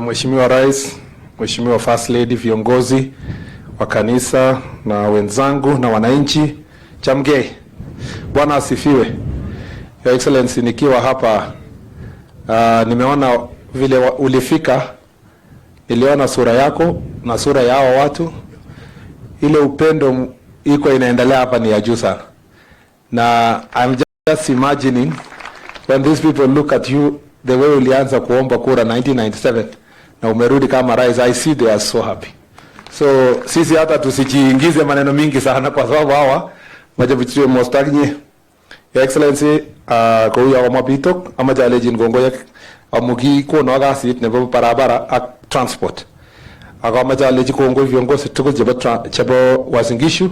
Mheshimiwa Rais, Mheshimiwa First Lady, viongozi wa kanisa na wenzangu na wananchi, chamge. Bwana asifiwe. Your Excellency, nikiwa hapa nimeona vile ulifika, niliona sura yako na sura ya hao watu. Ile upendo iko inaendelea hapa ni ya juu sana. Na I'm just imagining when these people look at you the way ulianza kuomba kura 1997 na umerudi kama rais, I see they are so happy. So sisi hata tusijiingize maneno mingi sana kwa sababu hawa majabichwe mostagnye. Your Excellency, kwa huyo wa mabitok ama jalejin gongoyak amugi ko no gasit nebo barabara ak transport. Aga jaleji kongo viongozi tukul chebo Uasin Gishu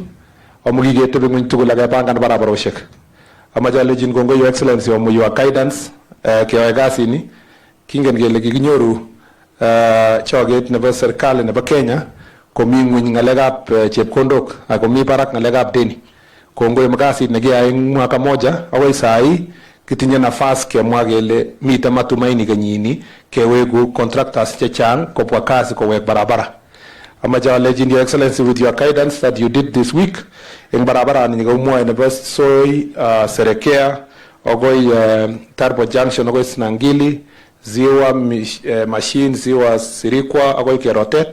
amugi geto be mun tukul aga panga barabara oshek. Ama jalejin gongo Your Excellency amu your guidance kiwa gasini kingen gele giginyoru choget nebo serikali nebo Kenya komi ngweny ngalekab chepkondok akomi barak ngalekab deni. Kongo magasit negiyae mwaka moja awai sai kitinye nafasi kemwa kele mite matumaini kenyini kewegu contractors chechang kopwa kazi kowek barabara. Amaja alleging Your Excellency with your guidance that you did this week in barabara ni ngomwa nebo Soi Serekea ogoi Tarbo Junction ogoi Sinangili ziwa machine ziwa Sirikwa ogoi Kerotet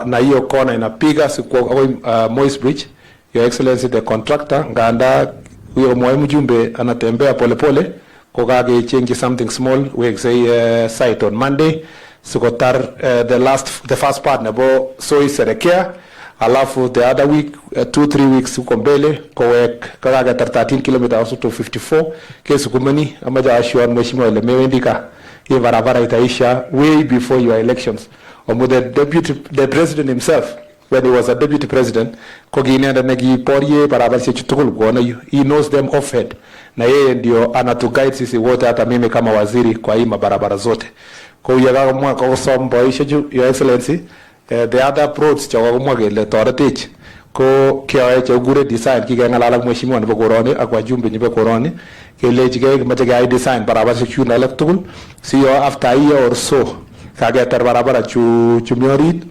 na hiyo kona inapiga sikuwa ogoi Moist Bridge. Your Excellency, the contractor nganda huyo mjumbe anatembea polepole kokage change something small we say site on Monday sikotar the first part nebo Soi Serekea alafu the other week 2-3 weeks uko mbele kowek kakaga 13 kilometers to 54 kesu kumeni amaja ashua mheshimiwa ile mewendika hii barabara itaisha way before your elections. The president himself, when he was a deputy president, he knows them offhand. Na yeye ndio anatuguide sisi wote hata mimi kama waziri kwa hii mabarabara zote. Kwa hiyo yaga kwa sombo isha Your Excellency, the other approach chawa kumwa gele toretech ko kiae cha ugure design kigangalala mheshimiwa nebo koroni akwa jumbe nyebe koroni kele chige mache design barabara chuna electoral siyo after a year or so kage tar barabara chumiorit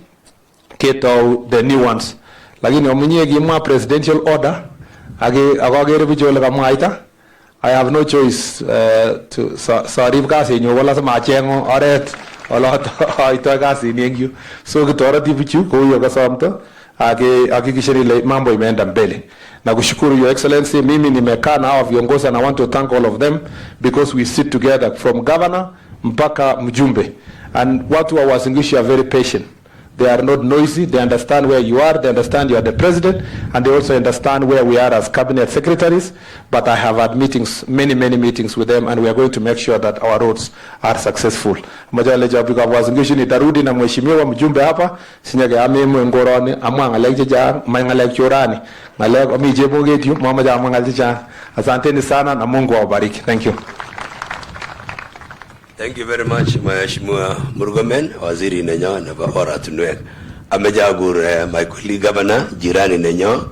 keto the new ones. Lakini omunye gimwa presidential order agagere bijole kama ita I have no choice to sorry kasi nyo wala sama chengo oret wala ito kasi niengyu so kitora dibichu ko yo kasamto kishiri le mambo imeenda mbele. Na kushukuru Your Excellency, mimi nimekaa na hao viongozi and I want to thank all of them because we sit together from governor mpaka mjumbe, and watu wa Uasin Gishu are very patient. They are not noisy. They understand where you are. They understand you are the president, and they also understand where we are as cabinet secretaries. But I have had meetings, many meetings with them, and we are going to make sure that our roads are successful. Majale jabika Uasin Gishu ni tarudi na mheshimiwa mjumbe hapa sinyage amemu ngoroni amwa ngalek ja mangalek chorani ngalek amijebo getu mama ja mangalek ja. Asanteni sana na Mungu awabariki. Thank you. Thank you very much, Mheshimiwa Murkomen, waziri nenyo na oratunwek. Amejagur my colleague governor jirani nenyo.